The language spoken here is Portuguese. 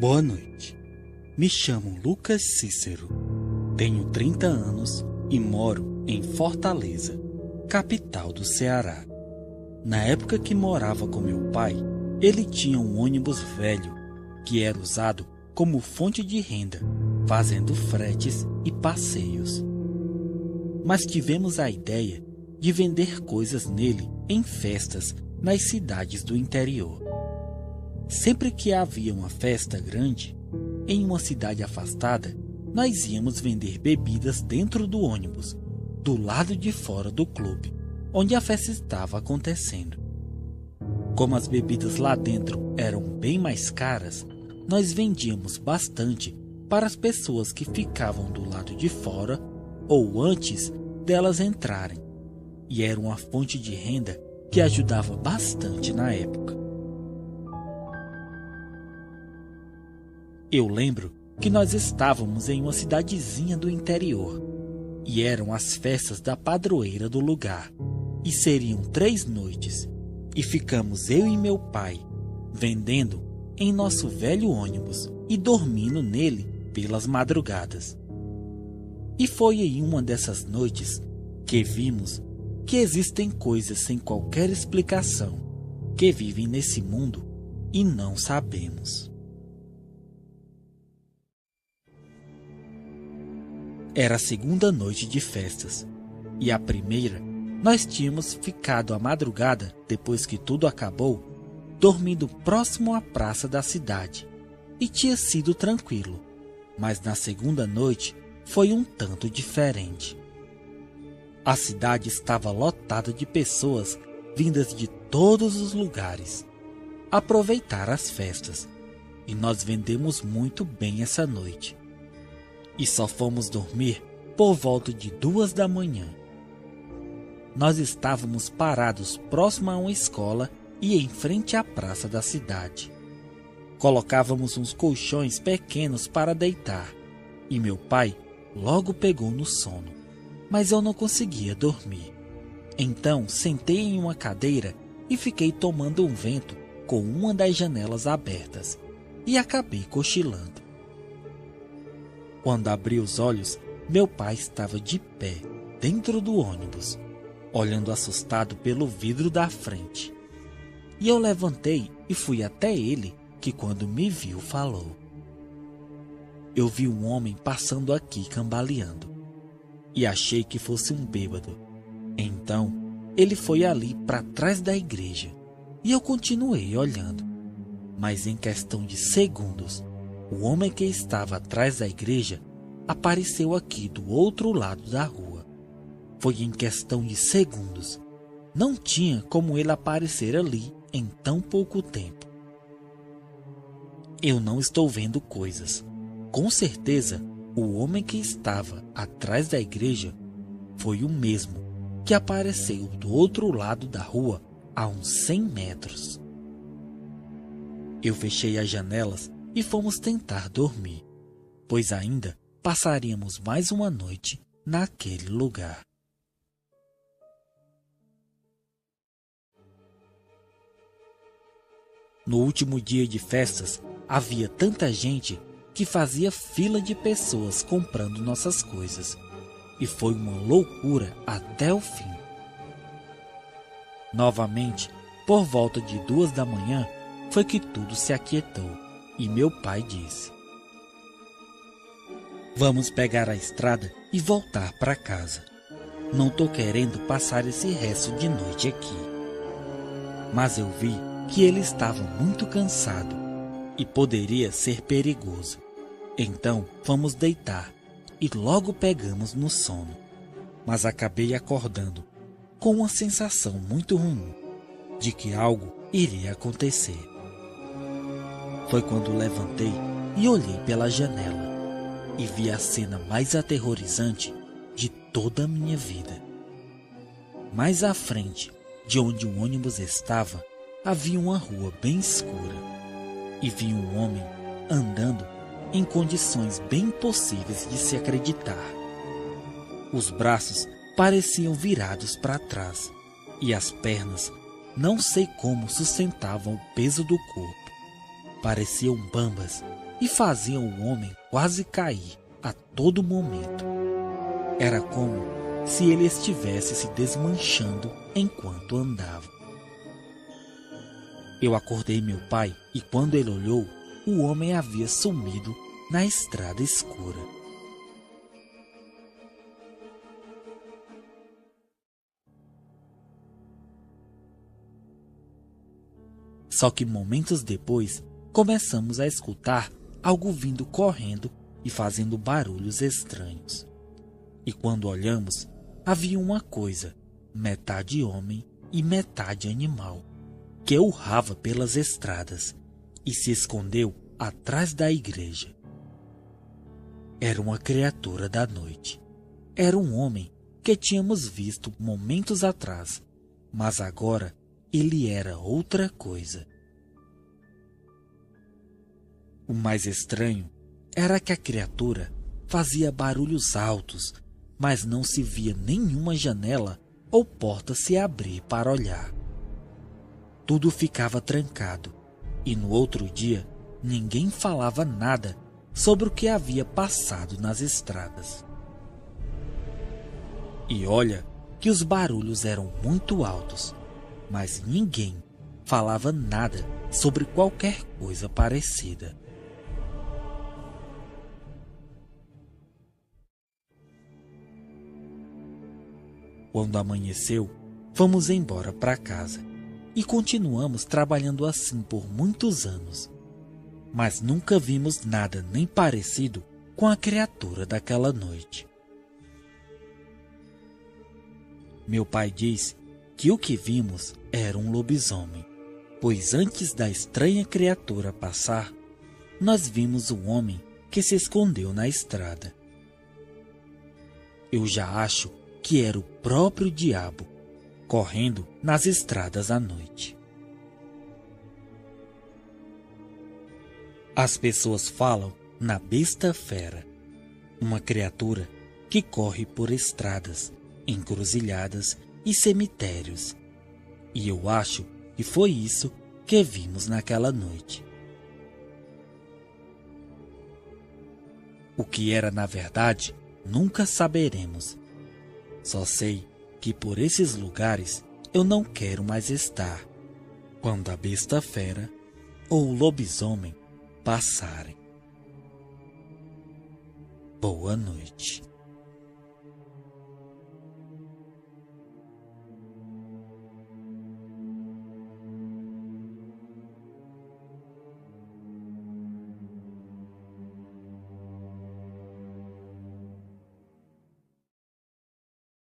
Boa noite. Me chamo Lucas Cícero. Tenho 30 anos e moro em Fortaleza, capital do Ceará. Na época que morava com meu pai, ele tinha um ônibus velho que era usado como fonte de renda, fazendo fretes e passeios. Mas tivemos a ideia de vender coisas nele em festas nas cidades do interior. Sempre que havia uma festa grande, em uma cidade afastada, nós íamos vender bebidas dentro do ônibus, do lado de fora do clube, onde a festa estava acontecendo. Como as bebidas lá dentro eram bem mais caras, nós vendíamos bastante para as pessoas que ficavam do lado de fora ou antes delas entrarem, e era uma fonte de renda que ajudava bastante na época. Eu lembro que nós estávamos em uma cidadezinha do interior, e eram as festas da padroeira do lugar, e seriam 3 noites, e ficamos eu e meu pai vendendo em nosso velho ônibus e dormindo nele pelas madrugadas. E foi em uma dessas noites que vimos que existem coisas sem qualquer explicação que vivem nesse mundo e não sabemos. Era a segunda noite de festas, e a primeira nós tínhamos ficado a madrugada, depois que tudo acabou, dormindo próximo à praça da cidade, e tinha sido tranquilo, mas na segunda noite foi um tanto diferente. A cidade estava lotada de pessoas vindas de todos os lugares, aproveitar as festas, e nós vendemos muito bem essa noite. E só fomos dormir por volta de 2 da manhã. Nós estávamos parados próximo a uma escola e em frente à praça da cidade. Colocávamos uns colchões pequenos para deitar, e meu pai logo pegou no sono, mas eu não conseguia dormir. Então sentei em uma cadeira e fiquei tomando um vento com uma das janelas abertas, e acabei cochilando. Quando abri os olhos, meu pai estava de pé, dentro do ônibus, olhando assustado pelo vidro da frente. E eu levantei e fui até ele, que quando me viu falou: "Eu vi um homem passando aqui cambaleando, e achei que fosse um bêbado. Então, ele foi ali para trás da igreja, e eu continuei olhando. Mas em questão de segundos, o homem que estava atrás da igreja apareceu aqui do outro lado da rua. Foi em questão de segundos. Não tinha como ele aparecer ali em tão pouco tempo. Eu não estou vendo coisas. Com certeza, o homem que estava atrás da igreja foi o mesmo que apareceu do outro lado da rua a uns 100 metros. Eu fechei as janelas e fomos tentar dormir, pois ainda passaríamos mais uma noite naquele lugar. No último dia de festas, havia tanta gente que fazia fila de pessoas comprando nossas coisas, e foi uma loucura até o fim. Novamente, por volta de 2 da manhã, foi que tudo se aquietou. E meu pai disse: "Vamos pegar a estrada e voltar para casa. Não tô querendo passar esse resto de noite aqui." Mas eu vi que ele estava muito cansado e poderia ser perigoso. Então fomos deitar e logo pegamos no sono. Mas acabei acordando com uma sensação muito ruim de que algo iria acontecer. Foi quando levantei e olhei pela janela e vi a cena mais aterrorizante de toda a minha vida. Mais à frente, de onde o ônibus estava, havia uma rua bem escura e vi um homem andando em condições bem impossíveis de se acreditar. Os braços pareciam virados para trás e as pernas não sei como sustentavam o peso do corpo. Pareciam bambas e faziam o homem quase cair a todo momento. Era como se ele estivesse se desmanchando enquanto andava. Eu acordei meu pai e quando ele olhou, o homem havia sumido na estrada escura. Só que momentos depois, começamos a escutar algo vindo correndo e fazendo barulhos estranhos. E quando olhamos, havia uma coisa, metade homem e metade animal, que urrava pelas estradas e se escondeu atrás da igreja. Era uma criatura da noite. Era um homem que tínhamos visto momentos atrás, mas agora ele era outra coisa. O mais estranho era que a criatura fazia barulhos altos, mas não se via nenhuma janela ou porta se abrir para olhar. Tudo ficava trancado, e no outro dia ninguém falava nada sobre o que havia passado nas estradas. E olha que os barulhos eram muito altos, mas ninguém falava nada sobre qualquer coisa parecida. Quando amanheceu, fomos embora para casa e continuamos trabalhando assim por muitos anos. Mas nunca vimos nada nem parecido com a criatura daquela noite. Meu pai diz que o que vimos era um lobisomem, pois antes da estranha criatura passar, nós vimos um homem que se escondeu na estrada. Eu já acho que era o próprio diabo, correndo nas estradas à noite. As pessoas falam na besta fera, uma criatura que corre por estradas, encruzilhadas e cemitérios. E eu acho que foi isso que vimos naquela noite. O que era na verdade, nunca saberemos. Só sei que por esses lugares eu não quero mais estar, quando a besta fera ou o lobisomem passarem. Boa noite.